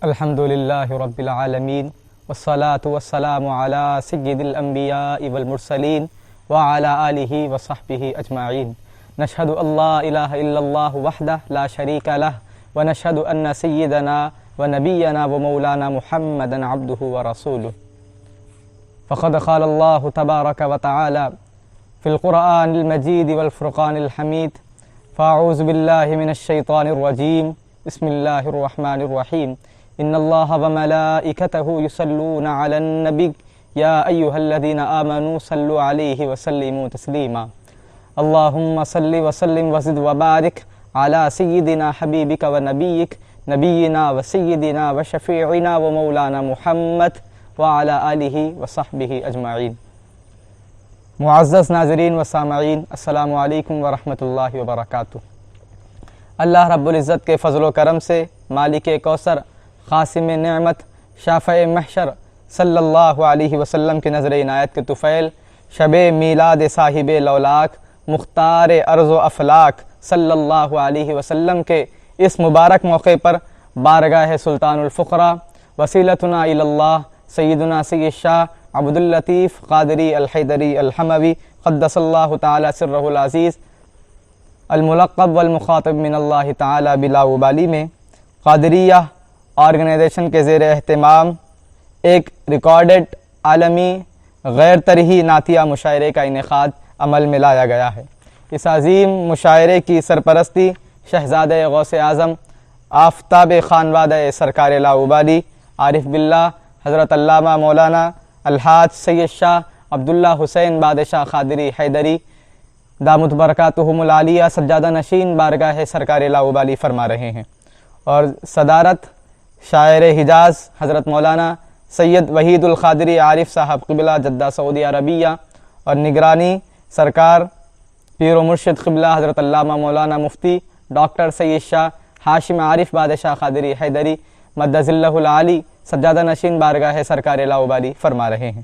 الحمد للہ رب العالمین والصلاة والسلام علی سید الانبیاء والمرسلین وعلی آلہ وصحبہ اجمعین نشہد ان لا الہ الا اللہ وحدہ لا شریک لہ ونشہد ان سیدنا ونبینا ومولانا محمدا عبدہ ورسولہ فقد قال اللہ تبارک وتعالی فی القرآن المجید والفرقان الحمید فاعوذ باللہ من الشیطان الرجیم بسم اللہ الرحمن الرحیم ان اللہ وملائکتہ یصلون علی النبی یا ایہا الذین آمنوا صلوا علیہ وسلموا تسلیما اللہم صل وسلم وزد وبارک علی سیدنا حبیبک ونبیک نبینا وسیدنا وشفیعنا ومولانا محمد وعلی آلہ وصحبہ اجمعین۔ معزز ناظرین و سامعین، السلام علیکم ورحمۃ اللہ وبرکاتہ۔ اللہ رب العزت کے فضل و کرم سے مالک کوثر، قاسم نعمت، شافع محشر صلی اللہ علیہ وسلم کی نظر عنایت کے طفیل شب میلاد صاحب لولاک مختار ارض و افلاک صلی اللہ علیہ وسلم کے اس مبارک موقع پر بارگاہ سلطان الفقراء وسیلتنا الی اللہ سیدنا سید شاہ عبد اللطیف قادری الحیدری الحموی قدس اللہ تعالی سرہ العزیز الملقب والمخاطب من اللہ تعالی بلا ابالی میں قادریہ آرگنائزیشن کے زیر اہتمام ایک ریکارڈڈ عالمی غیر طرحی نعتیہ مشاعرے کا انعقاد عمل میں لایا گیا ہے۔ اس عظیم مشاعرے کی سرپرستی شہزادہ غوث اعظم آفتاب خانوادہ سرکار لاابالی عارف باللہ حضرت علامہ مولانا الحاج سید شاہ عبداللہ حسین بادشاہ قادری حیدری دامت برکاتہم العالیہ سجادہ نشین بارگاہ سرکار لاابالی فرما رہے ہیں، اور صدارت شاعر حجاز حضرت مولانا سید وحید القادری عارف صاحب قبلہ جدہ سعودی عربیہ، اور نگرانی سرکار پیر و مرشد قبلہ حضرت علامہ مولانا مفتی ڈاکٹر سید شاہ ہاشم عارف بادشاہ قادری حیدری مد ظلہ العالی سجادہ نشین بارگاہ سرکار لاابالی فرما رہے ہیں۔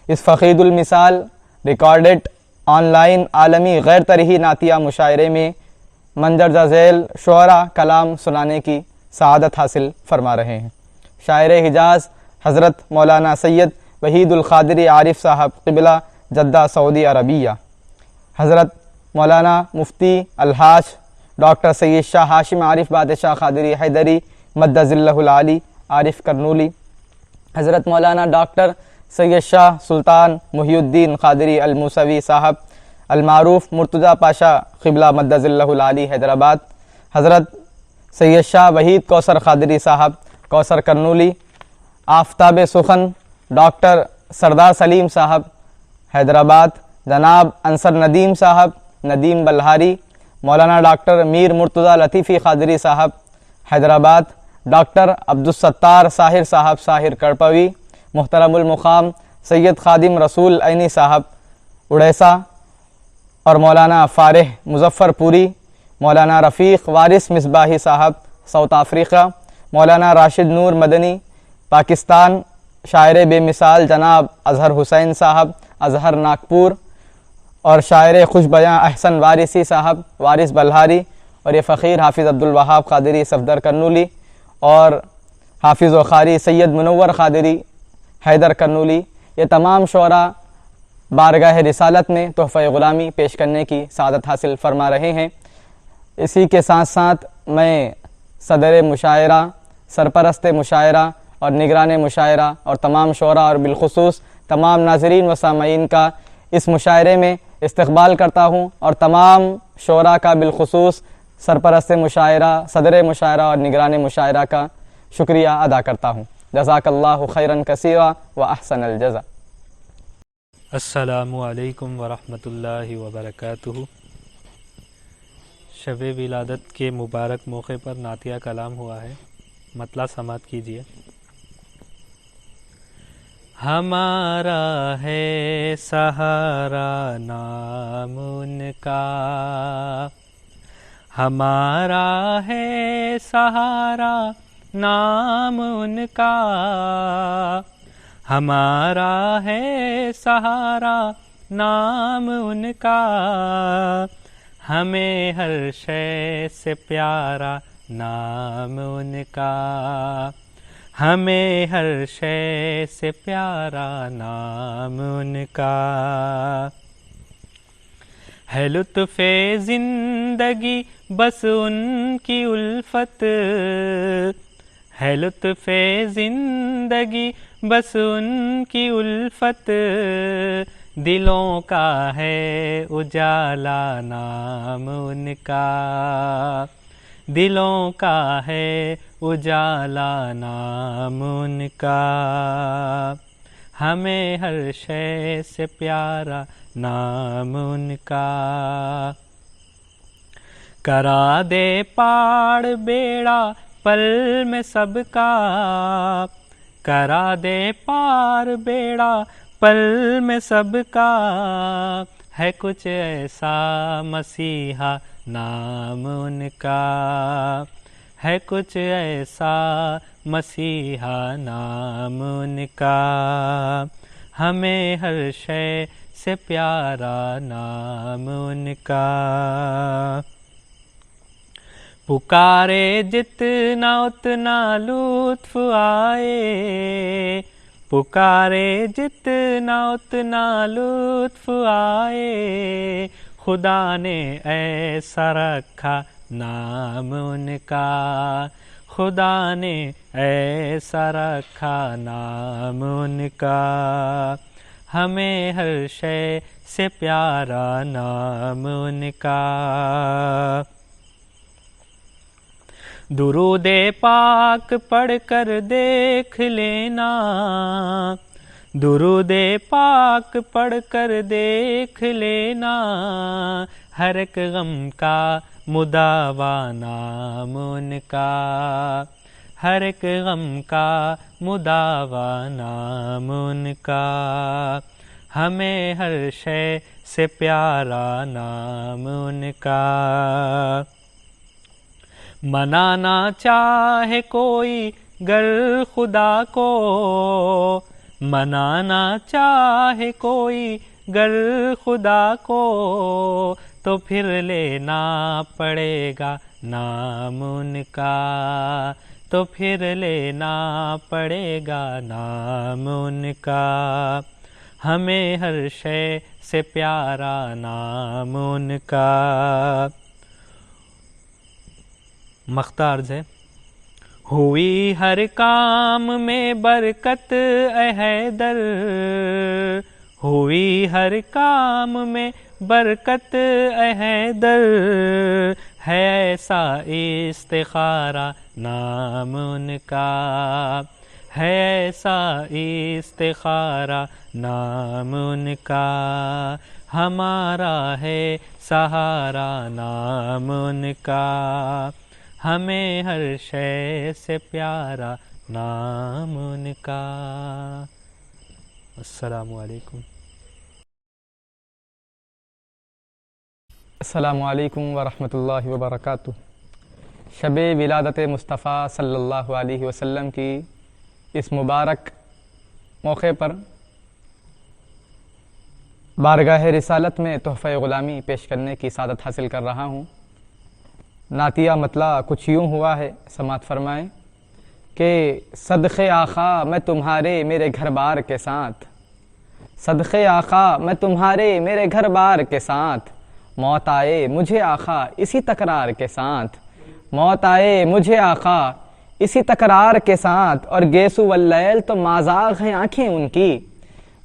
اس فقید المثال ریکارڈڈ آن لائن عالمی غیر طرحی نعتیہ مشاعرے میں مندرجہ ذیل شعراء کلام سنانے کی سعادت حاصل فرما رہے ہیں۔ شاعر حجاز حضرت مولانا سید وحید القادری عارف صاحب قبلہ جدہ سعودی عربیہ، حضرت مولانا مفتی الحاج ڈاکٹر سید شاہ ہاشم عارف بادشاہ قادری حیدری مد ظلہ العالی عارف کرنولی، حضرت مولانا ڈاکٹر سید شاہ سلطان محی الدین قادری الموسوی صاحب المعروف مرتضیٰ پاشا قبلہ مد ظلہ العالی حیدرآباد، حضرت سید شاہ وحید کوثر قادری صاحب کوثر کرنولی، آفتاب سخن ڈاکٹر سردار سلیم صاحب حیدرآباد، جناب انصر ندیم صاحب ندیم بلہاری، مولانا ڈاکٹر میر مرتضیٰ لطیفی قادری صاحب حیدرآباد، ڈاکٹر عبدالستار ساحر صاحب ساحر کڑپوی، محترم المقام سید خادم رسول عینی صاحب اڑیسہ، اور مولانا فارح مظفر پوری، مولانا رفیق وارث مصباحی صاحب ساؤتھ افریقہ، مولانا راشد نور مدنی پاکستان، شاعر بے مثال جناب اظہر حسین صاحب اظہر ناگپور، اور شاعر خوش بیاں احسن وارثی صاحب وارث بلہاری، اور یہ فقیر حافظ عبدالوہاب قادری صفدر کرنولی، اور حافظ و قاری سید منور قادری حیدر کرنولی، یہ تمام شعراء بارگاہ رسالت میں تحفہ غلامی پیش کرنے کی سعادت حاصل فرما رہے ہیں۔ اسی کے ساتھ ساتھ میں صدر مشاعرہ، سرپرست مشاعرہ اور نگران مشاعرہ اور تمام شعراء اور بالخصوص تمام ناظرین و سامعین کا اس مشاعرے میں استقبال کرتا ہوں، اور تمام شعراء کا بالخصوص سرپرست مشاعرہ، صدر مشاعرہ اور نگران مشاعرہ کا شکریہ ادا کرتا ہوں۔ جزاک اللہ خیرا کثیرا و احسن الجزا۔ السلام علیکم ورحمۃ اللہ وبرکاتہ۔ شب ولادت کے مبارک موقع پر نعتیہ کلام ہوا ہے، مطلع سماعت کیجیے۔ ہمارا ہے سہارا نام ان کا، ہمارا ہے سہارا نام ان کا، ہمارا ہے سہارا نام ان کا، ہمیں ہر شے سے پیارا نام ان کا، ہمیں ہر شے سے پیارا نام ان کا ہے، لطف زندگی بس ان کی الفت ہے، لطف زندگی بس ان کی الفت، دلوں کا ہے اجالا نام ان کا، دلوں کا ہے اجالا نام ان کا، ہمیں ہر شے سے پیارا نام ان کا، کرا دے پاڑ بیڑا پل میں سب کا، کرا دے پار بیڑا پل میں سب کا، ہے کچھ ایسا مسیحا نام ان کا، ہے کچھ ایسا مسیحا نام ان کا، ہمیں ہر شے سے پیارا نام ان کا، پکارے جتنا اتنا لطف آئے، پکارے جتنا اتنا لطف آئے، خدا نے ایسا رکھا نام ان کا، خدا نے ایسا رکھا نام ان کا، ہمیں ہر شے سے پیارا نام ان کا، درود پاک پڑھ کر دیکھ لینا، درود پاک پڑھ کر دیکھ لینا، ہر ایک غم کا مداوا نام ان کا، ہر ایک غم کا مداوا نام ان کا، ہمیں ہر شے سے پیارا نام ان کا، منانا چاہے کوئی گر خدا کو، منانا چاہے کوئی گر خدا کو، تو پھر لینا پڑے گا نام ان کا، تو پھر لینا پڑے گا نام ان کا، ہمیں ہر شے سے پیارا نام ان کا، مختارز ہے، ہوئی ہر کام میں برکت اے حیدر، ہوئی ہر کام میں برکت اے حیدر، ہے ایسا استخارہ نام ان کا، ہے ایسا استخارہ نام ان کا، ہمارا ہے سہارا نام ان کا، ہمیں ہر شے سے پیارا نام ان کا۔ السلام علیکم۔ السلام علیکم ورحمۃ اللہ وبرکاتہ۔ شب ولادت مصطفیٰ صلی اللہ علیہ وسلم کی اس مبارک موقع پر بارگاہ رسالت میں تحفہ غلامی پیش کرنے کی سعادت حاصل کر رہا ہوں۔ نعتیہ مطلع کچھ یوں ہوا ہے، سماعت فرمائیں کہ صدقے آقا میں تمہارے میرے گھر بار کے ساتھ، صدقے آقا میں تمہارے میرے گھر بار کے ساتھ، موت آئے مجھے آقا اسی تکرار کے ساتھ، موت آئے مجھے آقا اسی تکرار کے ساتھ، اور گیسو واللیل تو مازاغ ہیں آنکھیں ان کی،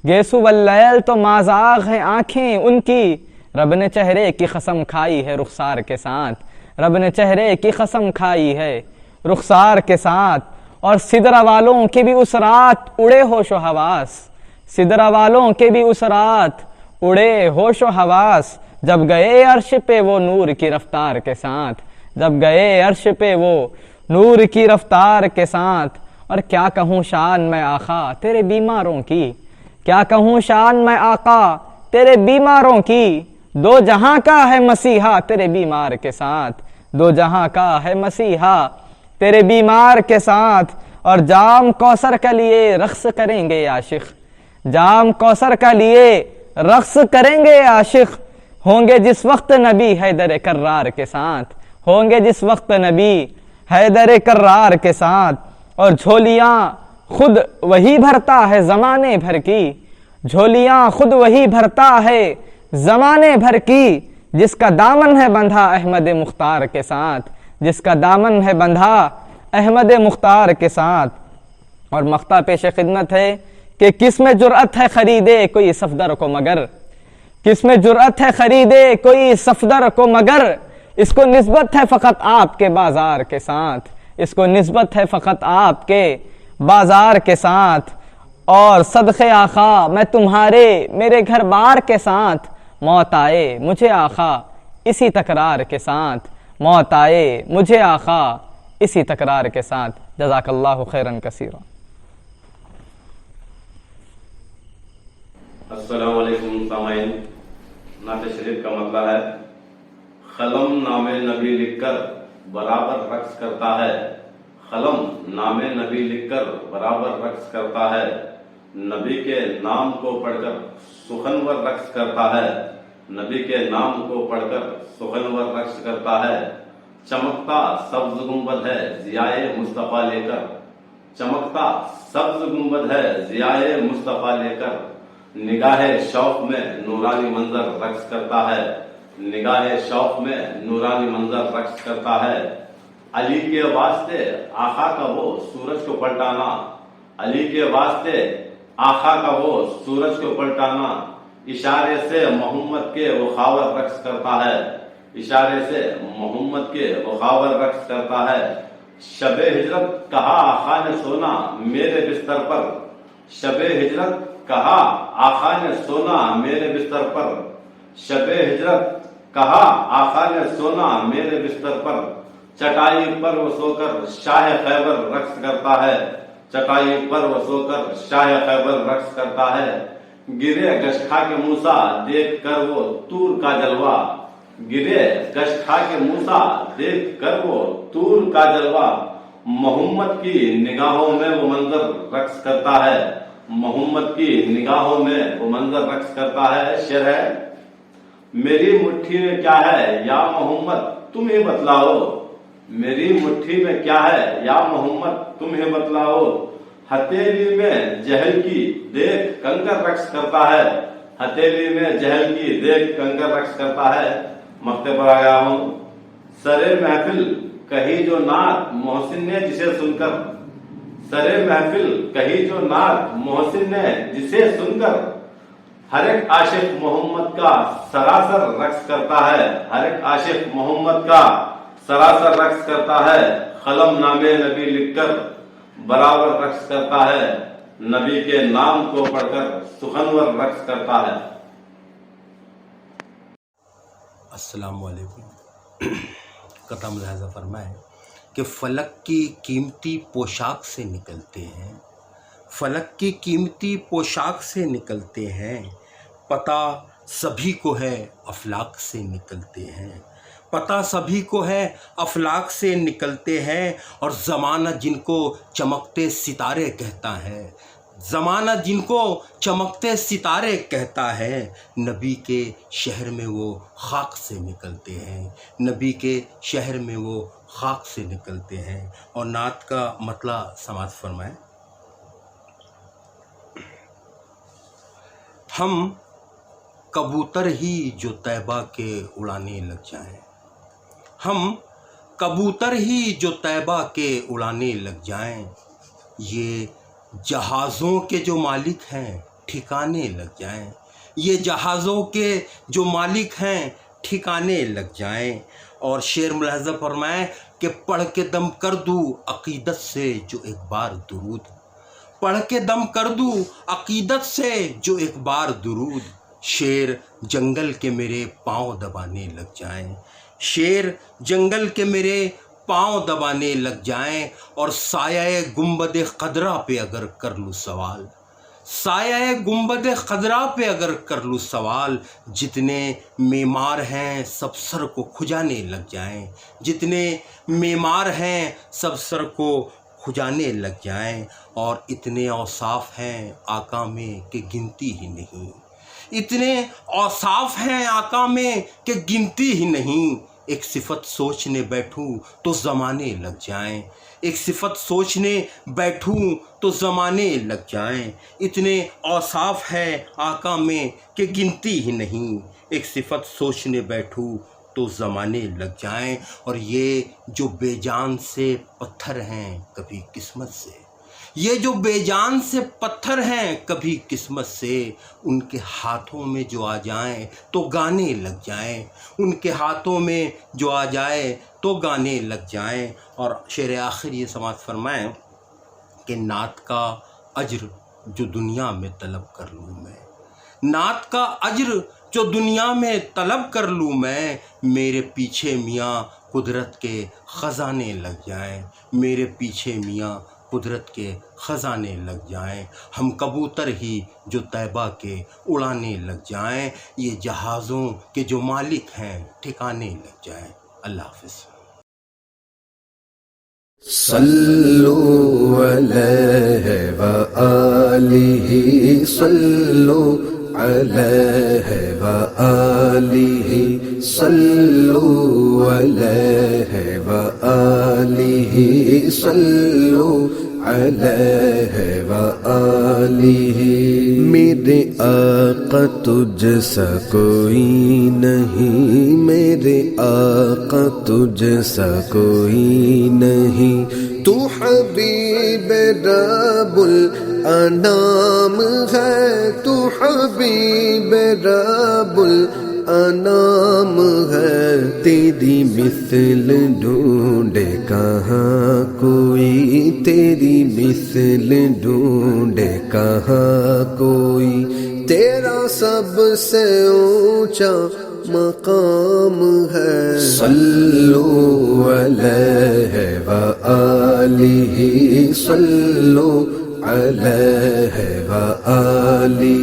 گیسو واللیل تو مازاغ ہیں آنکھیں ان کی، رب نے چہرے کی قسم کھائی ہے رخسار کے ساتھ، رب نے چہرے کی قسم کھائی ہے رخسار کے ساتھ، اور سدرہ والوں کے بھی اس رات اڑے ہوش و حواس، سدرہ والوں کے بھی اس رات اڑے ہوش و حواس، جب گئے عرش پہ وہ نور کی رفتار کے ساتھ، جب گئے عرش پہ وہ نور کی رفتار کے ساتھ، اور کیا کہوں شان میں آقا تیرے بیماروں کی، کیا کہوں شان میں آقا تیرے بیماروں کی، دو جہاں کا ہے مسیحا تیرے بیمار کے ساتھ، دو جہاں کا ہے مسیحا تیرے بیمار کے ساتھ، اور جام کوثر کا لیے رقص کریں گے عاشق، جام کوثر کا لیے رقص کریں گے عاشق، ہوں گے جس وقت نبی حیدر کرار کے ساتھ، ہوں گے جس وقت نبی حیدر کرار کے ساتھ، اور جھولیاں خود وہی بھرتا ہے زمانے بھر کی، جھولیاں خود وہی بھرتا ہے زمانے بھر کی، جس کا دامن ہے بندھا احمد مختار کے ساتھ، جس کا دامن ہے بندھا احمد مختار کے ساتھ۔ اور مقطع پیش خدمت ہے کہ کس میں جرأت ہے خریدے کوئی صفدر کو مگر، کس میں جرأت ہے خریدے کوئی صفدر کو مگر، اس کو نسبت ہے فقط آپ کے بازار کے ساتھ، اس کو نسبت ہے فقط آپ کے بازار کے ساتھ۔ اور صدقے آقا میں تمہارے میرے گھر بار کے ساتھ، موت آئے مجھے آقا اسی تکرار کے ساتھ، موت آئے مجھے آقا اسی تکرار کے ساتھ۔ جزاک اللہ خیرا کثیرا۔ السلام علیکم سامعین، نعت شریف کا مطلب ہے: قلم نام نبی لکھ کر برابر رقص کرتا ہے، قلم نام نبی لکھ کر برابر رقص کرتا ہے، نبی کے نام کو پڑھ کر سخنور رقص کرتا ہے، نبی کے نام کو پڑھ کر سخنور رقص کرتا ہے، چمکتا سبز گنبد ہے ضیائے مصطفیٰ لے کر، چمکتا سبز گنبد ہے ضیائے مصطفیٰ لے کر، نگاہ شوق میں نورانی منظر رقص کرتا ہے، نگاہ شوق میں نورانی منظر رقص کرتا ہے، علی کے واسطے آقا کا وہ سورج کو پلٹانا، علی کے واسطے آقا کا وہ سورج کو پلٹانا، اشارے سے محمد کے وہ خاور رقص کرتا ہے، اشارے سے محمد کے وہ خاور رقص کرتا ہے، شب ہجرت کہا آقا نے سونا میرے بستر پر، شب ہجرت کہا آقا نے سونا میرے بستر پر، شب ہجرت کہا آقا نے سونا میرے بستر پر، چٹائی پر وہ سو کر شاہ خیبر رقص کرتا ہے، چٹائی پر وہ سو کر شاہ خیبر رقص کرتا ہے، گرے گشت کھا کے موسیٰ دیکھ کر وہ طور کا جلوہ، گرے گشت کھا کے موسیٰ دیکھ کر وہ طور کا جلوہ، محمد کی نگاہوں میں وہ منظر رقص کرتا ہے، محمد کی نگاہوں میں وہ منظر رقص کرتا ہے۔ شعر ہے: میری مٹھی میں کیا ہے یا محمد تم ہی بتلاؤ، میری مٹھی میں کیا ہے یا محمد تم ہی بتلاؤ، ہتھیلی میں جہل کی دیکھ کنکر رقص کرتا ہے، ہتھیلی میں جہل کی دیکھ کنکر رقص کرتا ہے۔ مقطع پر آیا ہوں: سرے محفل کہی جو نعت محسن نے جسے سن کر، سرے محفل کہی جو نعت محسن نے جسے سن کر، ہر ایک عاشق محمد کا سراسر رقص کرتا ہے، ہر ایک عاشق محمد کا سراسر رقص کرتا ہے، قلم نام نبی لکھ کر برابر رقص کرتا ہے، نبی کے نام کو پڑھ کر سخنور رقص کرتا ہے۔ السلام علیکم۔ قطع ملاحظہ فرمائیں کہ فلک کی قیمتی پوشاک سے نکلتے ہیں، فلک کی قیمتی پوشاک سے نکلتے ہیں، پتہ سبھی کو ہے افلاک سے نکلتے ہیں، پتہ سبھی کو ہے افلاک سے نکلتے ہیں، اور زمانہ جن کو چمکتے ستارے کہتا ہے، زمانہ جن کو چمکتے ستارے کہتا ہے، نبی کے شہر میں وہ خاک سے نکلتے ہیں، نبی کے شہر میں وہ خاک سے نکلتے ہیں۔ اور نعت کا مطلب سماعت فرمائیں۔ ہم کبوتر ہی جو طیبہ کے اڑانے لگ جائیں، ہم کبوتر ہی جو طیبہ کے اڑانے لگ جائیں، یہ جہازوں کے جو مالک ہیں ٹھکانے لگ جائیں، یہ جہازوں کے جو مالک ہیں ٹھکانے لگ جائیں۔ اور شعر ملاحظہ فرمائیں کہ پڑھ کے دم کر دوں عقیدت سے جو ایک بار درود، پڑھ کے دم کر دوں عقیدت سے جو ایک بار درود، شیر جنگل کے میرے پاؤں دبانے لگ جائیں، شیر جنگل کے میرے پاؤں دبانے لگ جائیں، اور سایہ گنبد خضرا پہ اگر کر لوں سوال، سایہ گنبد خضرا پہ اگر کر لوں سوال، جتنے معمار ہیں سب سر کو کھجانے لگ جائیں، جتنے معمار ہیں سب سر کو کھجانے لگ جائیں، اور اتنے اوصاف ہیں آقا میں کہ گنتی ہی نہیں، اتنے اوصاف ہیں آقا میں کہ گنتی ہی نہیں، ایک صفت سوچنے بیٹھوں تو زمانے لگ جائیں، ایک صفت سوچنے بیٹھوں تو زمانے لگ جائیں، اتنے اوصاف ہے آقا میں کہ گنتی ہی نہیں، ایک صفت سوچنے بیٹھوں تو زمانے لگ جائیں۔ اور یہ جو بے جان سے پتھر ہیں کبھی قسمت سے، یہ جو بے جان سے پتھر ہیں کبھی قسمت سے، ان کے ہاتھوں میں جو آ جائیں تو گانے لگ جائیں، ان کے ہاتھوں میں جو آ جائے تو گانے لگ جائیں۔ اور شعر آخر یہ سماعت فرمائیں کہ نعت کا اجر جو دنیا میں طلب کر لوں میں، نعت کا اجر جو دنیا میں طلب کر لوں میں، میرے پیچھے میاں قدرت کے خزانے لگ جائیں، میرے پیچھے میاں قدرت کے خزانے لگ جائیں، ہم کبوتر ہی جو طیبہ کے اڑانے لگ جائیں، یہ جہازوں کے جو مالک ہیں ٹھکانے لگ جائیں۔ اللہ حافظ۔ صلو علیہ وآلہ، صلو علیہ وآلہ، صلو علیہ وآلہ، صلو علیہ وآلہ۔ میرے آقا تجھ سا کوئی نہیں، میرے آقا تجھ سا کوئی نہیں، تو حبیب رب الانام ہے، تو حبیب رب الانام ہے، تیری مثل ڈھونڈے کہاں کوئی، تیری مثل ڈھونڈے کہاں کوئی، تیرا سب سے اونچا مقام ہے۔ صلو علیہ وآلہ، صلو علیہ وآلہ،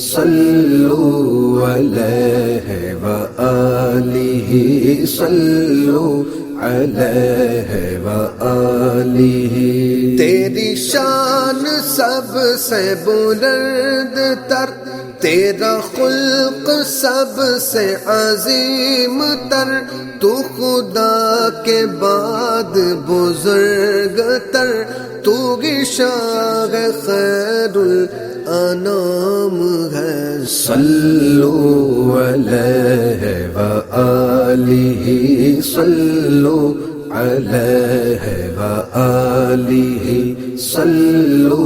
صلو علیہ وآلہ، صلو علیہ وآلہ۔ تیری شان سب سے بلند تر، تیرا خلق سب سے عظیم تر، تو خدا کے بعد بزرگ تر، تو گشاغ خیر الانام ہے۔ صلو علیہ وآلہ، صلو علیہ وآلہ، صلو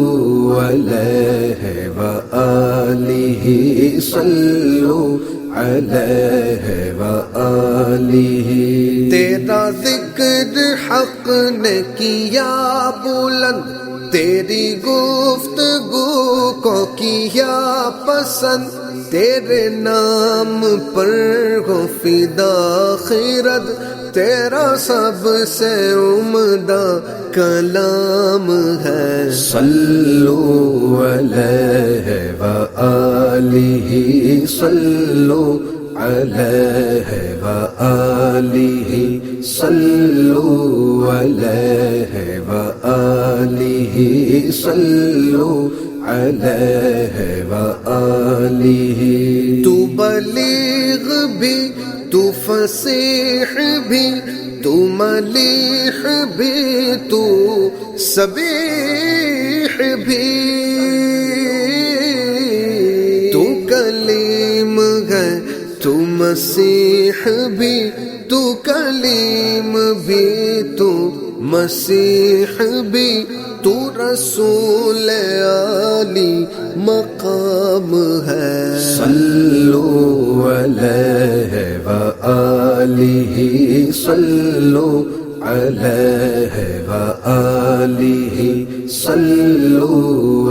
علیہ وآلہ، صلو علیہ وآلہ۔ تیرا ذکر حق نے کیا بلند، تیری گفتگو کو کیا پسند، تیرے نام پر ہو فدا خرد، تیرا سب سے عمدہ کلام ہے۔ صلو علیہ وآلہ، صلو علیہ وآلہ، صلو علیہ وآلہ، صلو علیہ وآلہ۔ تو بلیغ بھی، تو فصیح بھی، تو ملیح بھی، تو سبیح بھی، تو کلیم ہے، تو مسیح بھی، تو کلیم بھی، تو مسیح بھی، تو رسول عالی مقام ہے۔ صلو علیہ وآلہ، صلو علیہ وآلہ، صلو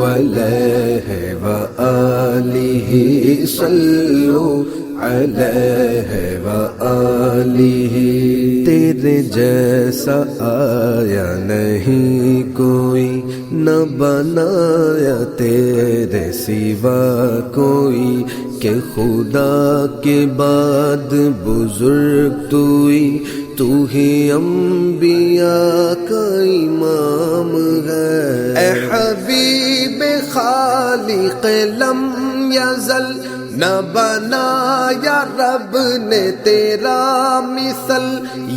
علیہ وآلہ، صلو علیہ وآلہ۔ تیرے جیسا آیا نہیں کوئی، نہ بنایا تیرے سوا کوئی، کہ خدا کے بعد بزرگ تو ہی انبیاء کا امام ہے۔ اے حبیب خالق لم یزل نہ بنایا رب نے تیرا مثل،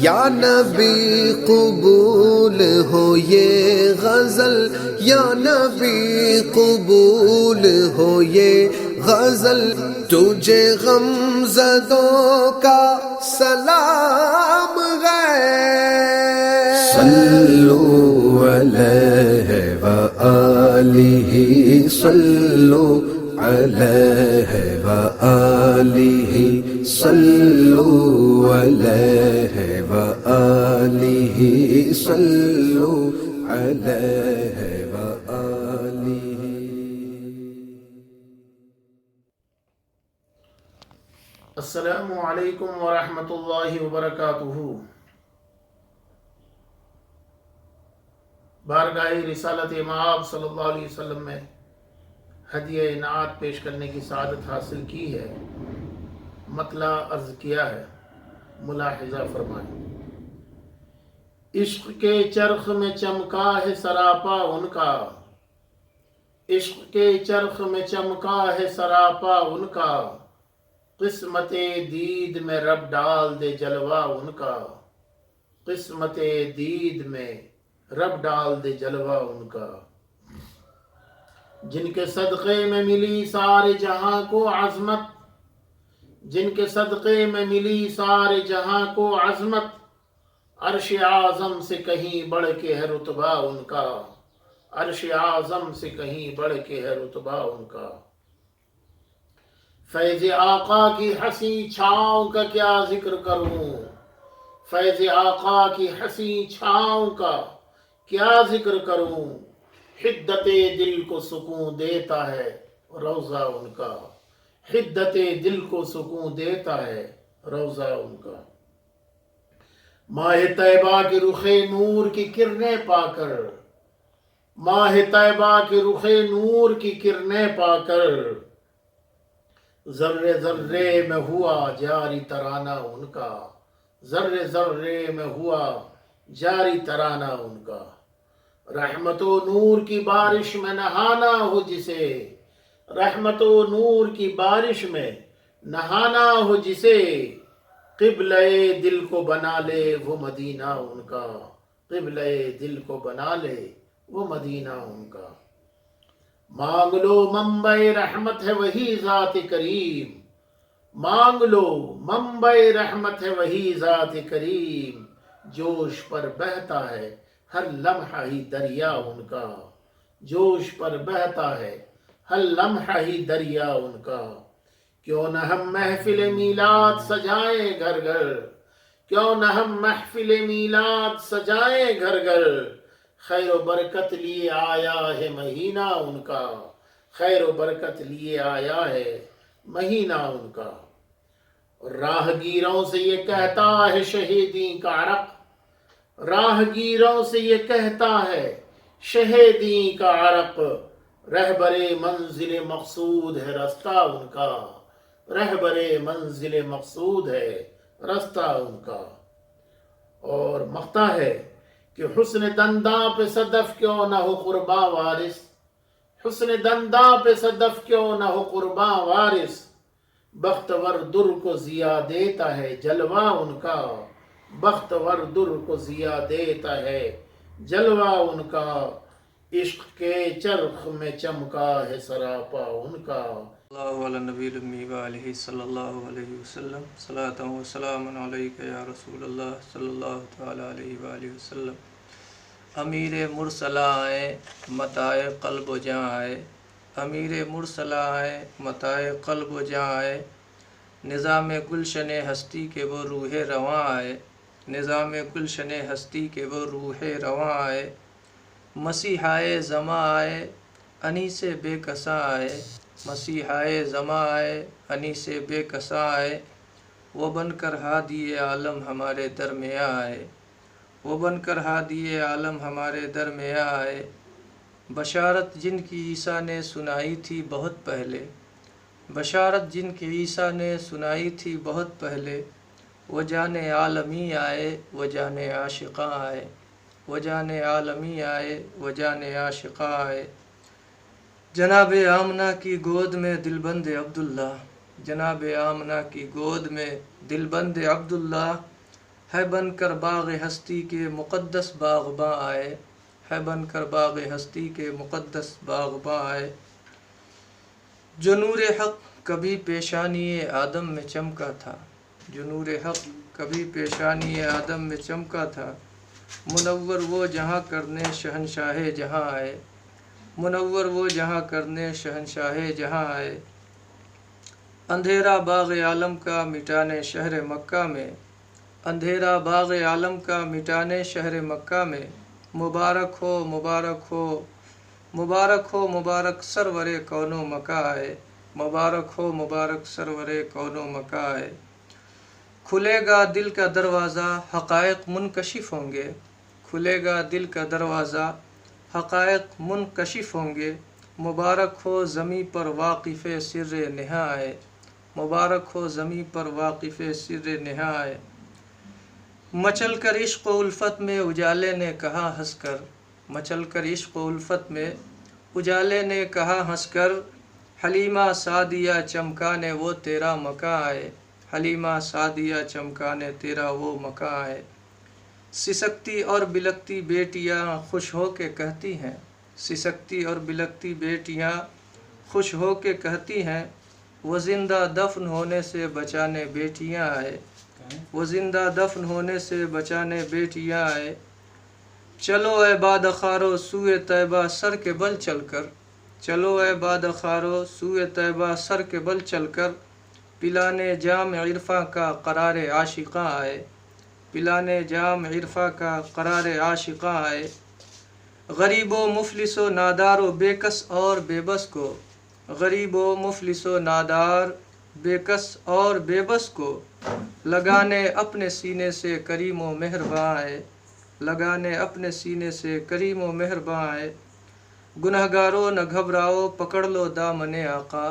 یا نبی قبول ہو یہ غزل، یا نبی قبول ہو یہ غزل، تجھے غمزدوں کا سلام ہے۔ صلو علیہ وآلہ، صلو علیہ وآلہ، صلو علیہ وآلہ، صلو علیہ وآلہ۔ السلام علیکم ورحمۃ اللہ وبرکاتہ۔ بارگاہ رسالت مآب صلی اللہ علیہ وسلم میں ہدیہ نعت پیش کرنے کی سعادت حاصل کی ہے۔ مطلع عرض کیا ہے، ملاحظہ فرمائیں۔ عشق کے چرخ میں چمکا ہے سراپا ان کا، عشق کے چرخ میں چمکا ہے سراپا ان کا، قسمت دید میں رب ڈال دے جلوہ ان کا، قسمت دید میں رب ڈال دے جلوہ ان کا۔ جن کے صدقے میں ملی سارے جہاں کو عظمت، جن کے صدقے میں ملی سارے جہاں کو عظمت، عرش اعظم سے کہیں بڑھ کے ہے رتبہ ان کا، عرش اعظم سے کہیں بڑھ کے ہے رتبہ ان کا۔ فیض آقا کی حسین چھاؤں کا کیا ذکر کروں، فیض آقا کی حسین چھاؤں کا کیا ذکر کروں، حدت دل کو سکون دیتا ہے روضہ ان کا، حدت دل کو سکون دیتا ہے روضہ ان کا۔ ماہ طیبہ کے رخ نور کی کرنیں پا کر، ماہ طیبہ کے رخ نور کی کرنیں پا کر، ذرے ذرے میں ہوا جاری ترانہ ان کا، ذرے ذرے میں ہوا جاری ترانہ ان کا۔ رحمت و نور کی بارش میں نہانا ہو جسے، رحمت و نور کی بارش میں نہانا ہو جسے، قبلہ دل کو بنا لے وہ مدینہ ان کا، قبلہ دل کو بنا لے وہ مدینہ ان کا۔ مانگ لو منبع رحمت ہے وہی ذات کریم، مانگ لو منبع رحمت ہے وہی ذات کریم، جوش پر بہتا ہے ہر لمحہ ہی دریا ان کا، جوش پر بہتا ہے ہر لمحہ ہی دریا ان کا۔ کیوں نہ ہم محفل میلاد سجائیں گھر گھر، کیوں نہ ہم محفل میلاد سجائیں گھر گھر، خیر و برکت لیے آیا ہے مہینہ ان کا، خیر و برکت لیے آیا ہے مہینہ ان کا۔ راہ گیروں سے یہ کہتا ہے شہیدی کا عرق، راہ گیروں سے یہ کہتا ہے شہیدی کا عرق، رہبر منزل مقصود ہے رستہ ان کا، رہبر منزل مقصود ہے رستہ ان کا۔ اور مقطع ہے کہ حسن دنداں پہ صدف کیوں نہ ہو قرباں وارث، حسن دنداں پہ صدف کیوں نہ ہو قرباں وارث، بختور در کو ضیا دیتا ہے جلوہ ان کا، بختور در کو ضیا دیتا ہے جلوہ ان کا، عشق کے چرخ میں چمکا ہے سراپا ان کا۔ اللہ علی نبی الامی وآلہ صلی اللہ علیہ وسلم، صلاۃ و سلام علیک یا رسول اللہ صلی اللہ تعالی علیہ وآلہ وسلم۔ امیر مرسلہ آئے متاع قلب و جاں آئے، امیر مرسلہ آئے متاع قلب و جاں آئے، نظام گلشن ہستی کے وہ روح رواں آئے، نظام گلشن ہستی کے وہ روح رواں آئے، مسیحائے زماں آئے انیس بے کساں آئے، مسیحائے زماں آئے انیس بے کساں آئے، وہ بن کر ہادی عالم ہمارے درمیاں آئے، وہ بن کر ہادی عالم ہمارے درمیاں آئے، بشارت جن کی عیسیٰ نے سنائی تھی بہت پہلے، بشارت جن کی عیسیٰ نے سنائی تھی بہت پہلے، وہ جان عالمی آئے وہ جان عاشقاں آئے، وہ جان عالمی آئے وہ جان عاشقاں آئے، جناب آمنہ کی گود میں دلبند عبداللہ، جناب آمنہ کی گود میں دلبند عبداللہ ہے بن کر باغ ہستی کے مقدس باغباں آئے، ہے بن کر باغ ہستی کے مقدس باغباں آئے۔ جو نور حق کبھی پیشانی آدم میں چمکا تھا، جو نور حق کبھی پیشانی آدم میں چمکا تھا، منور وہ جہاں کرنے شہنشاہ جہاں آئے، منور وہ جہاں کرنے شہنشاہ جہاں آئے۔ اندھیرا باغ عالم کا مٹانے شہر مکہ میں، اندھیرا باغ عالم کا مٹانے شہر مکہ میں، مبارک ہو مبارک ہو مبارک ہو مبارک سرور کون و مکہ آئے، مبارک ہو مبارک سرور کون و مکہ آئے۔ کھلے گا دل کا دروازہ حقائق منکشف ہوں گے، کھلے گا دل کا دروازہ حقائق منکشف ہوں گے، مبارک ہو زمیں پر واقف سر نہا آئے، مبارک ہو زمیں پر واقف سر نہا آئے۔ مچل کر عشق و الفت میں اجالے نے کہا ہنس کر، مچل کر عشق و الفت میں اجالے نے کہا ہنس کر، حلیمہ سعدیہ چمکانے وہ تیرا مکہ آئے، حلیمہ سعدیہ چمکانے تیرا وہ مکہ آئے۔ سسکتی اور بلکتی بیٹیاں خوش ہو کے کہتی ہیں، سسکتی اور بلکتی بیٹیاں خوش ہو کے کہتی ہیں، وہ زندہ دفن ہونے سے بچانے بیٹیاں آئے، وہ زندہ دفن ہونے سے بچانے بیٹیاں آئے۔ چلو اے باد خارو سوئے طیبہ سر کے بل چل کر، چلو اے باد خارو سوئے طیبہ سر کے بل چل کر، پلانے جام عرفاں کا قرار عاشقاں آئے، پلانے جام عرفاں کا قرار عاشقاں آئے۔ غریب و مفلس و نادار و بے کس اور بے بس کو، غریب و مفلس و نادار بے کس اور بے بس کو، لگانے اپنے سینے سے کریم و مہرباں آئے، لگانے اپنے سینے سے کریم و مہرباں آئے۔ گنہگارو نہ گھبراؤ پکڑ لو دامن آقا،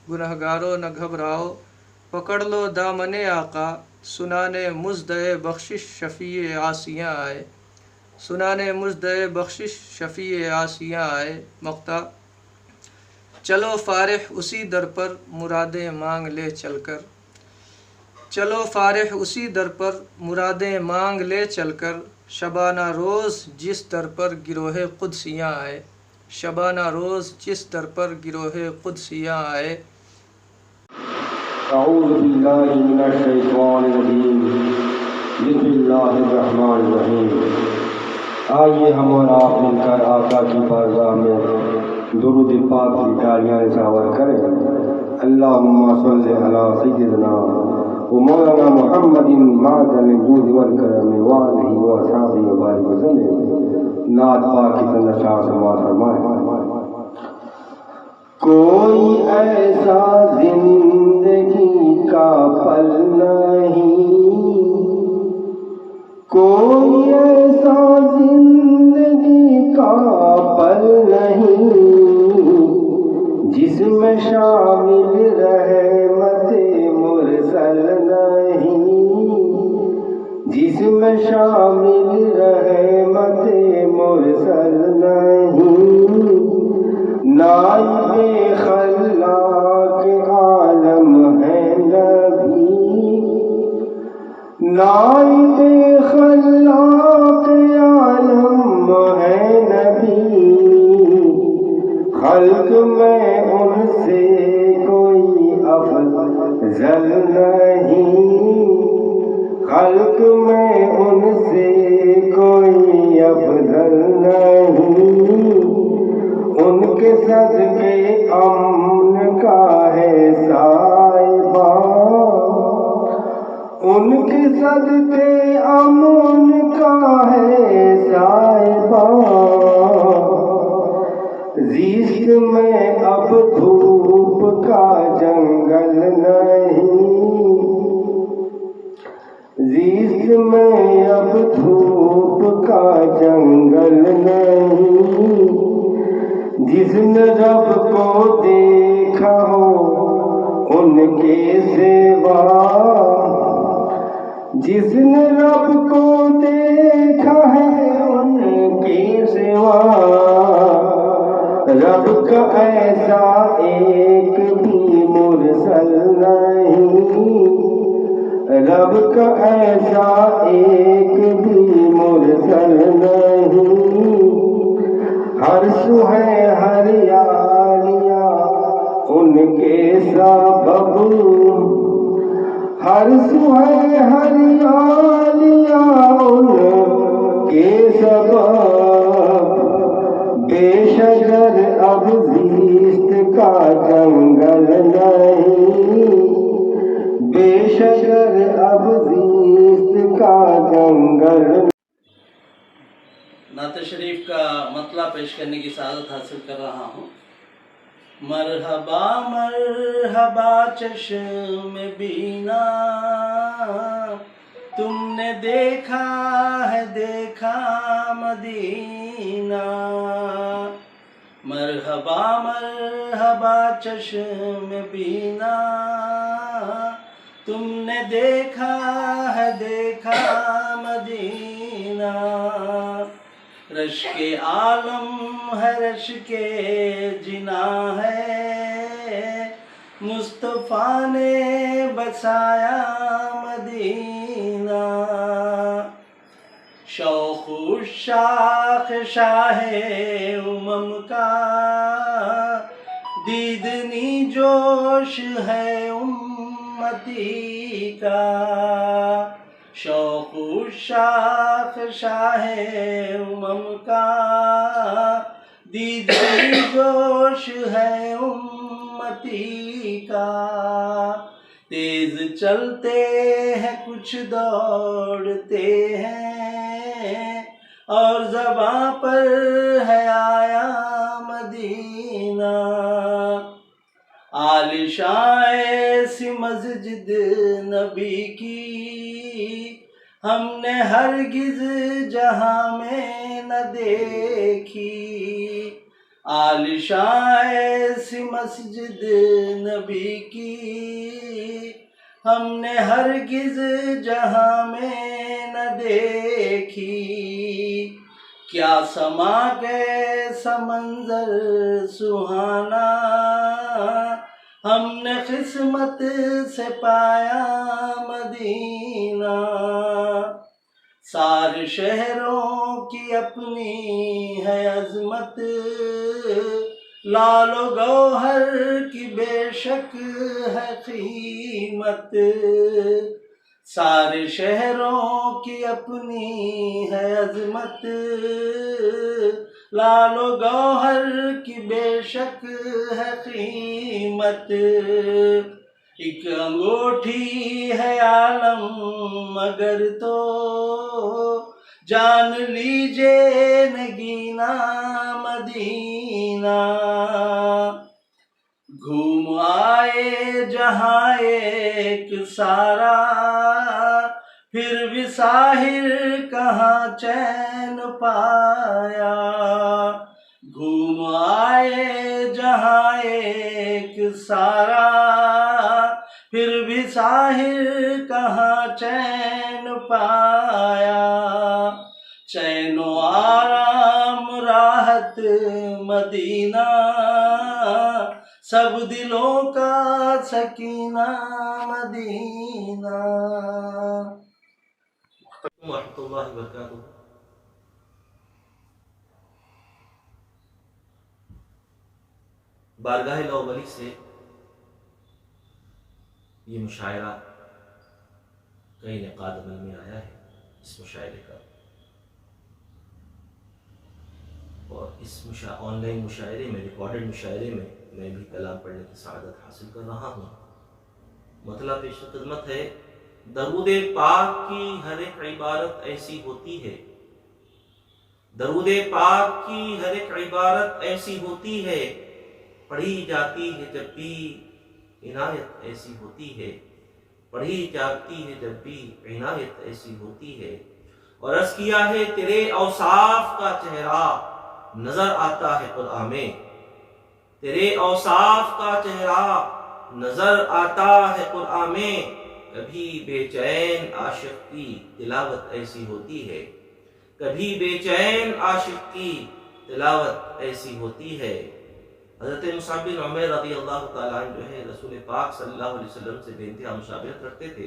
گنہگارو نہ گھبراؤ پکڑ لو دامن آقا، سنانے مژدۂ بخشش شفیع عاصیاں آئے، سنانے مژدۂ بخشش شفیع عاصیاں آئے۔ مقطع: چلو فارح اسی در پر مرادیں مانگ لے چل کر، چلو فارح اسی در پر مرادیں مانگ لے چل کر، شبانہ روز جس در پر گروہ قدسیاں آئے، شبانہ روز جس در پر گروہ قدسیاں آئے۔ اعوذ باللہ من الشیطان الرجیم، بسم اللہ الرحمن الرحیم۔ آئیے ہم اور آپ مل کر آقا کی بارگاہ میں درود پاک کی تالیاں نثار کریں۔ اللہم صلی علی سیدنا و مولانا محمد معدن الجود والکرم وآلہ وصحبہ وبارک وسلم۔ نعت پاک کی تنشار سماعت فرمائیں۔ کوئی ایسا زندگی کا پل نہیں، کوئی ایسا زندگی کا پل نہیں، جس میں شامل رحمت مرسل نہیں، جس میں شامل رحمت مرسل نہیں۔ نائب خلاق عالم ہے نبی، نائب خلاق عالم ہے نبی، خلق میں ان سے کوئی افضل نہیں، خلق میں ان سے کوئی افضل نہیں۔ ان کے صدقے امن کا ہے سائبہ، ان کے صدقے امن کا ہے سائبہ۔ زیست میں اب دھوپ کا جنگل نہیں، زیست میں اب دھوپ کا جنگل نہیں۔ جس نے رب کو دیکھا ہو ان کے سوا، جس نے رب کو دیکھا ہے ان کے سوا، رب کا ایسا ایک بھی مرسل رب کا ایسا ایک بھی مرسل نہیں، ہر سو ہے ہریالیاں ان کے سبب، ہر سو ہے ہریالیاں ان کے سبب، بے شجر اب زیست کا جنگل نہیں، بے شجر اب زیست کا جنگل۔ نعت شریف کا مطلع پیش کرنے کی سعادت حاصل کر رہا ہوں۔ مرحبا مرحبا چشم بینا، تم نے دیکھا ہے دیکھا مدینہ، مرحبا مرحبا چشم بینا، تم نے دیکھا ہے دیکھا مدینہ، رشک عالم ہے رشک جنا ہے، مصطفیٰ نے بسایا مدینہ، شوق الشاخ شاہ امم کا، دیدنی جوش ہے امتی کا، شوق الشاخ شاہ امم کا، دیدنی جوش ہے امتی کا، تیز چلتے ہیں کچھ دوڑتے ہیں، اور زباں پر ہے آیا مدینہ، عالیشاں ایسی مسجد نبی کی ہم نے ہرگز جہاں میں نہ دیکھی، عالیشاں ایسی مسجد نبی کی ہم نے ہرگز جہاں میں نہ دیکھی، کیا سما کیسا منظر سہانا ہم نے قسمت سے پایا مدینہ، سارے شہروں کی اپنی ہے عظمت، لال و گوہر کی بے شک ہے قیمت، سارے شہروں کی اپنی ہے عظمت، لال و گوہر کی بے شک ہے قیمت، ایک انگوٹھی ہے عالم مگر تو جان لیجے نگینا مدینہ، گھوم آئے جہاں ایک سارا پھر بھی ساحر کہاں چین پایا، گھوم آئے جہاں ایک سارا پھر بھی ساحر کہاں چین پایا، چین و آرام راحت مدینہ، سب دلوں کا سکینہ مدینہ۔ ورحمۃ اللہ وبرکاتہ۔ بارگاہ لاولی سے یہ مشاعرہ کا انعقاد عمل میں آیا ہے، اس مشاعرے کا، اور اس آن لائن مشاعرے میں، ریکارڈڈ مشاعرے میں میں بھی کلام پڑھنے کی سعادت حاصل کر رہا ہوں۔ مطلب پیش خدمت ہے، درود پاک کی ہر ایک عبارت ایسی ہوتی ہے، درود پاک کی ہر ایک عبارت ایسی ہوتی ہے، پڑھی جاتی ہے جب بھی عنایت ایسی ہوتی ہے، پڑھی جاتی ہے جب بھی عنایت ایسی ہوتی ہے، اور عرض کیا ہے تیرے اوصاف کا چہرہ نظر آتا ہے قرآن میں، تیرے اوصاف کا چہرہ نظر آتا ہے قرآن میں، کبھی بے چین عاشق کی تلاوت ایسی ہوتی ہے، کبھی بے چین عاشق کی تلاوت ایسی ہوتی ہے۔ حضرت مصعب بن عمیر رضی اللہ تعالیٰ عنہ جو ہے رسول پاک صلی اللہ علیہ وسلم سے بے انتہا مشابہت رکھتے تھے،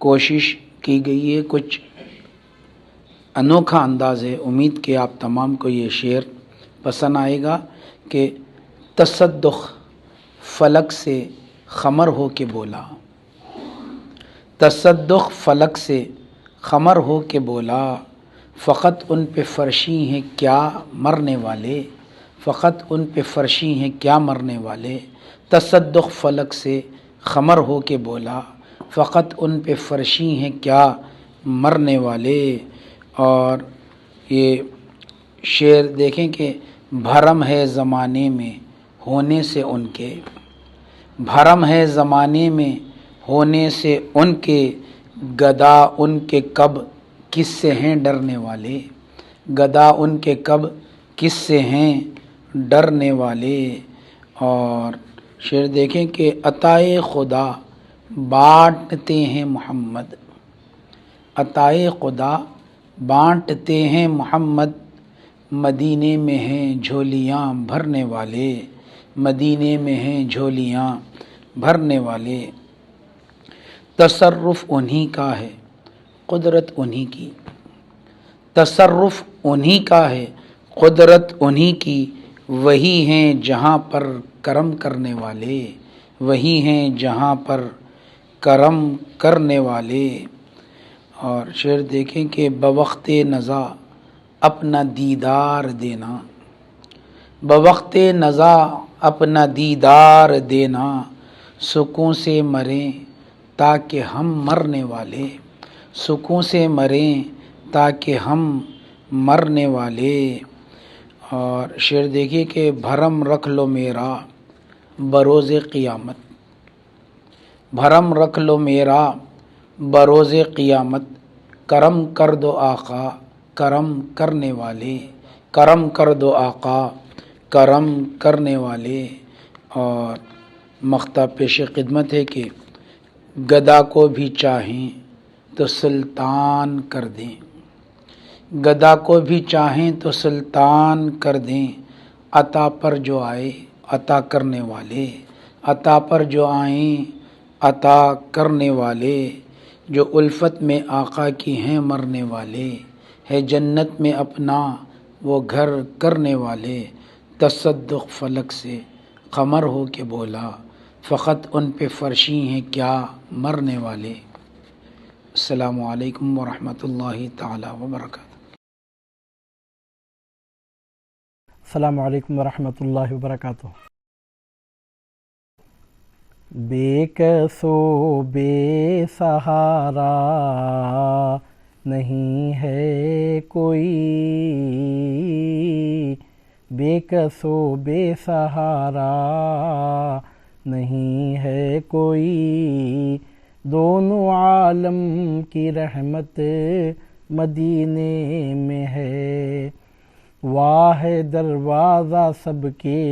کوشش کی گئی ہے، کچھ انوکھا انداز ہے، امید کہ آپ تمام کو یہ شعر پسند آئے گا کہ تصدق فلک سے خمر ہو کے بولا، تصدق فلک سے خمر ہو کے بولا، فقط ان پہ فرشی ہیں کیا مرنے والے، فقط ان پہ فرشی ہیں کیا مرنے والے، تصدق فلک سے خمر ہو کے بولا، فقط ان پہ فرشی ہیں کیا مرنے والے۔ اور یہ شعر دیکھیں کہ بھرم ہے زمانے میں ہونے سے ان کے، بھرم ہے زمانے میں ہونے سے ان کے، گدا ان کے کب کس سے ہیں ڈرنے والے، گدا ان کے کب کس سے ہیں ڈرنے والے۔ اور شعر دیکھیں کہ عطائے خدا بانٹتے ہیں محمد، عطائے خدا بانٹتے ہیں محمد، مدینے میں ہیں جھولیاں بھرنے والے، مدینے میں ہیں جھولیاں بھرنے والے۔ تصرف انہی کا ہے قدرت انہی کی، تصرف انہی کا ہے قدرت انہی کی، وہی ہیں جہاں پر کرم کرنے والے، وہی ہیں جہاں پر کرم کرنے والے۔ اور شعر دیکھیں کہ بوقت نزا اپنا دیدار دینا، بوقت نزا اپنا دیدار دینا، سکون سے مریں تاکہ ہم مرنے والے، سکون سے مریں تاکہ ہم مرنے والے۔ اور شعر دیکھیے کہ بھرم رکھ لو میرا بروز قیامت، بھرم رکھ لو میرا بروز قیامت، کرم کر دو آقا کرم کرنے والے، کرم کر دو آقا کرم کرنے والے۔ اور مقطع پیش خدمت ہے کہ گدا کو بھی چاہیں تو سلطان کر دیں، گدا کو بھی چاہیں تو سلطان کر دیں، عطا پر جو آئے عطا کرنے والے، عطا پر جو آئیں عطا کرنے والے، جو الفت میں آقا کی ہیں مرنے والے، ہے جنت میں اپنا وہ گھر کرنے والے، تصدق فلک سے قمر ہو کے بولا، فقط ان پہ فرشی ہیں کیا مرنے والے۔ السلام علیکم ورحمۃ اللہ تعالی وبرکاتہ۔ السلام علیکم ورحمۃ اللہ وبرکاتہ۔ بے کس و بے سہارا نہیں ہے کوئی، بے کس و بے سہارا نہیں ہے کوئی، دونوں عالم کی رحمت مدینے میں ہے، واحد دروازہ سب کے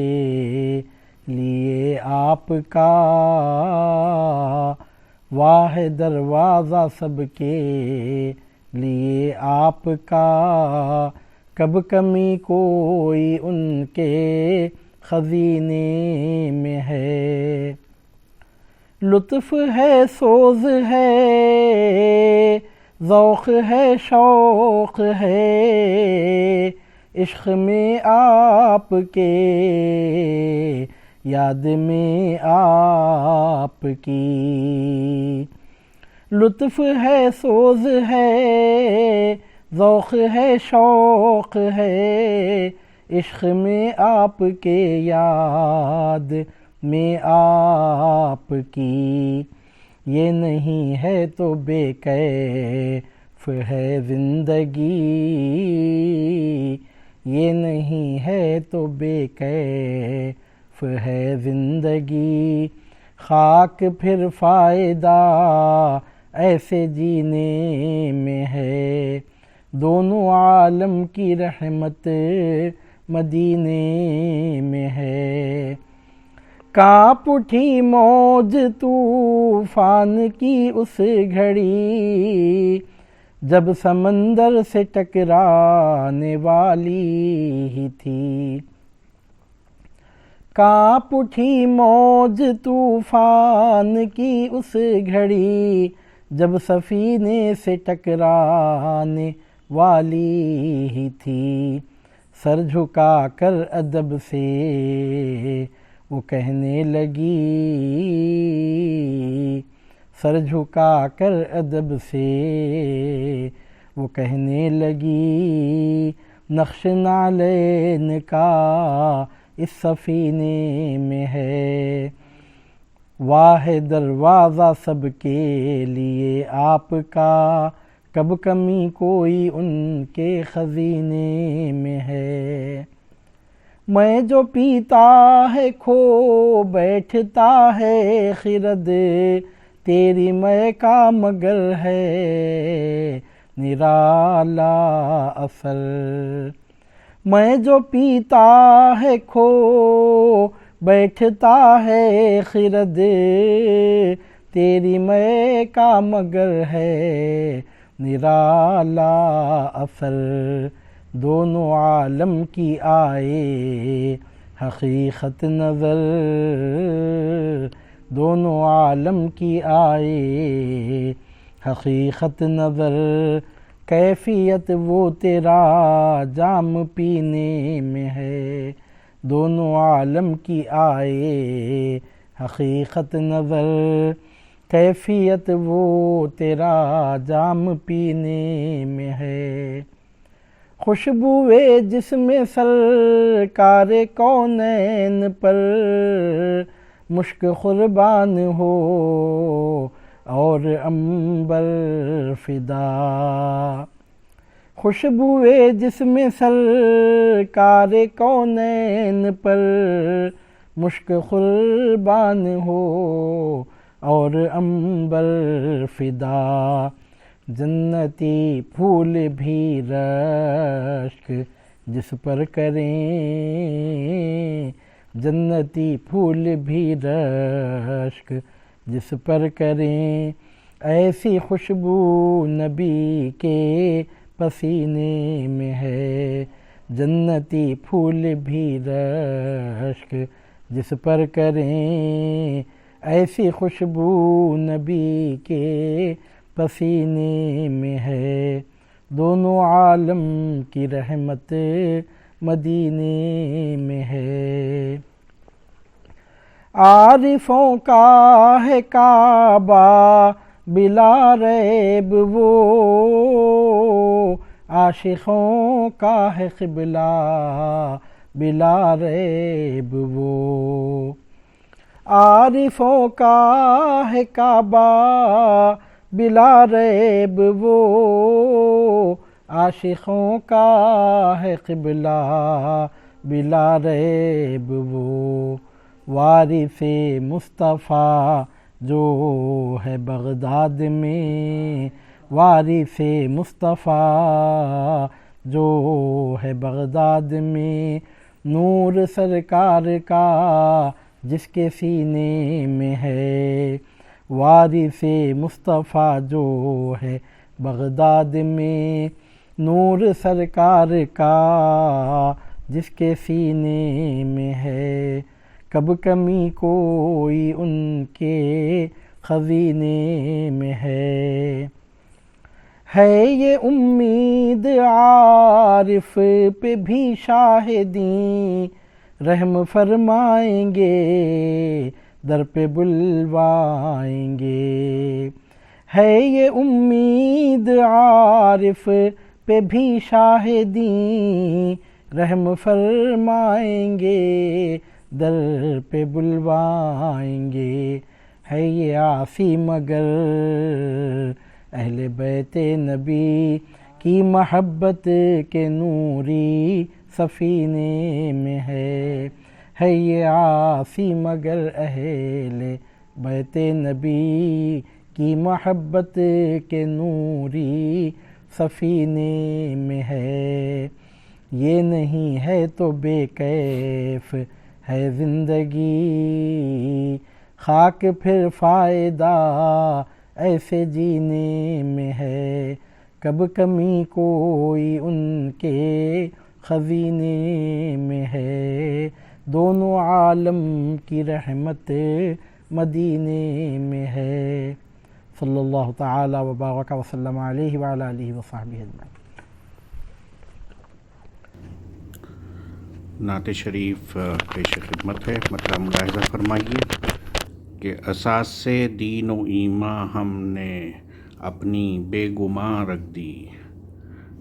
لیے آپ کا، واحد دروازہ سب کے لیے آپ کا، کب کمی کوئی ان کے خزینے میں ہے، لطف ہے سوز ہے ذوق ہے شوق ہے، عشق میں آپ کے یاد میں آپ کی، لطف ہے سوز ہے ذوق ہے شوق ہے، عشق میں آپ کے یاد میں آپ کی، یہ نہیں ہے تو بے کیف ہے زندگی، یہ نہیں ہے تو بے کیف ہے زندگی، خاک پھر فائدہ ایسے جینے میں ہے، دونوں عالم کی رحمت مدینے میں ہے، کانپ اٹھی موج طوفان کی اس گھڑی، جب سمندر سے ٹکرانے والی ہی تھی، کانپ اٹھی موج طوفان کی اس گھڑی، جب سفینے سے ٹکرانے والی ہی تھی، سر جھکا کر ادب سے وہ کہنے لگی، سر جھکا کر ادب سے وہ کہنے لگی، نقش نعلین کا اس سفینے میں ہے، واہ دروازہ سب کے لیے آپ کا، کب کمی کوئی ان کے خزینے میں ہے۔ میں جو پیتا ہے کھو بیٹھتا ہے خرد، تیری میں کا مگر ہے نرالا اثر۔ میں جو پیتا ہے کھو بیٹھتا ہے خرد، تیری میں کا مگر ہے نرالا اثر۔ دونوں عالم کی آئے حقیقت نظر، دونوں عالم کی آئے حقیقت نظر، کیفیت وہ تیرا جام پینے میں ہے، دونوں عالم کی آئے حقیقت نظر، کیفیت وہ تیرا جام پینے میں ہے۔ خوشبوئے جسم سرکار کونین پر مشک قربان ہو اور عنبر فدا، خوشبوئے جسم سرکار کونین پر مشک قربان ہو اور عنبر فدا، جنتی پھول بھی رشک جس پر کریں، جنتی پھول بھی رشک جس پر کریں، ایسی خوشبو نبی کے پسینے میں ہے، جنتی پھول بھی رشک جس پر کریں، ایسی خوشبو نبی کے پسینے میں ہے، دونوں عالم کی رحمت مدینے میں ہے۔ عارفوں کا ہے کعبہ بلا ریب وہ، عاشقوں کا ہے قبلہ بلا ریب وہ، عارفوں کا ہے کعبہ بلا ریب وہ، عاشقوں کا ہے قبلہ بلا ریب وہ، وارث مصطفیٰ جو ہے بغداد میں، وارث مصطفیٰ جو ہے بغداد میں، نور سرکار کا جس کے سینے میں ہے، وارث مصطفیٰ جو ہے بغداد میں، نور سرکار کا جس کے سینے میں ہے، کب کمی کوئی ان کے خزینے میں ہے۔ یہ امید عارف پہ بھی شاہدیں، رحم فرمائیں گے در پہ بلوائیں گے، ہے یہ امید عارف پہ بھی شاہدیں، رحم فرمائیں گے در پہ بلوائیں گے، ہے یہ عاصی مگر اہل بیت نبی کی محبت کے نوری سفینے میں ہے یہ عاصی مگر اہل بیت نبی کی محبت کے نوری سفینے میں ہے، یہ نہیں ہے تو بے کیف ہے زندگی، خاک پھر فائدہ ایسے جینے میں ہے، کب کمی کوئی ان کے خزینے میں ہے، دونوں عالم کی رحمت مدینے میں ہے۔ صلی اللہ تعالی وبارک وسلم علیہ وعلی آلہ وصحبہ اجمعین۔ نعت شریف پیش خدمت ہے۔ مطلب ملاحظہ فرمائیے کہ اساس دین و ایمان ہم نے اپنی بے گماں رکھ دی،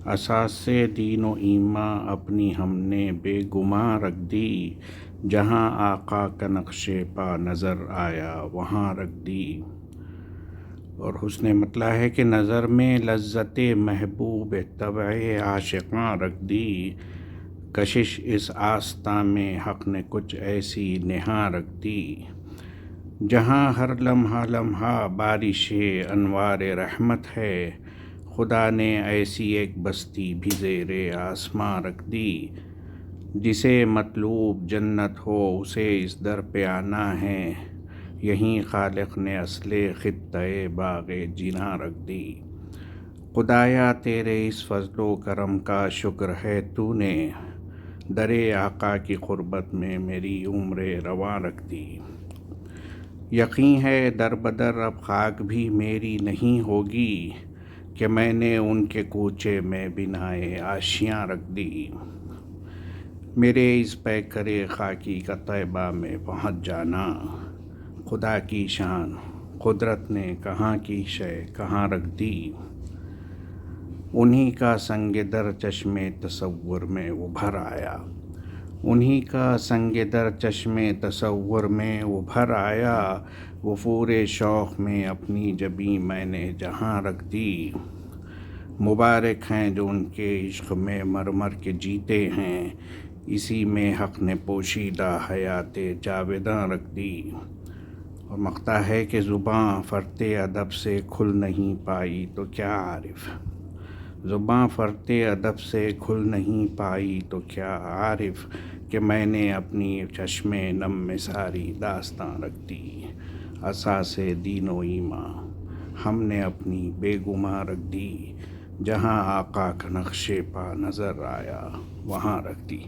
اساس دین و ایمان اپنی ہم نے بے گماں رکھ دی، جہاں آقا کا نقش پا نظر آیا وہاں رکھ دی۔ اور حسن مطلع ہے کہ نظر میں لذت محبوب طبع عاشقاں رکھ دی، کشش اس آستاں میں حق نے کچھ ایسی نہاں رکھ دی، جہاں ہر لمحہ لمحہ بارش انوار رحمت ہے، خدا نے ایسی ایک بستی بھی زیر آسماں رکھ دی، جسے مطلوب جنت ہو اسے اس در پہ آنا ہے، یہیں خالق نے اصل خطۂ باغ جناں رکھ دی۔ خدایا تیرے اس فضل و کرم کا شکر ہے تو نے، در آقا کی قربت میں میری عمر رواں رکھ دی۔ یقین ہے در بدر اب خاک بھی میری نہیں ہوگی، کہ میں نے ان کے کوچے میں بنائے آشیاں رکھ دی۔ میرے اس پیکرے خاکی کا طیبہ میں پہنچ جانا، خدا کی شان قدرت نے کہاں کی شے کہاں رکھ دی، انہی کا سنگ در چشم تصور میں ابھر آیا، انہی کا سنگ در چشم تصور میں ابھر آیا، وفور شوق میں اپنی جبیں میں نے جہاں رکھ دی۔ مبارک ہیں جو ان کے عشق میں مر مر کے جیتے ہیں، اسی میں حق نے پوشیدہ حیات جاویداں رکھ دی۔ اور مقطع ہے کہ زباں فرط ادب سے کھل نہیں پائی تو کیا عارف، زباں فرط ادب سے کھل نہیں پائی تو کیا عارف، کہ میں نے اپنی چشم نم میں ساری داستاں رکھ دی۔ اساس دین و ایمان ہم نے اپنی بے گماں رکھ دی، جہاں آقا کا نقش پا نظر آیا وہاں رکھ دی۔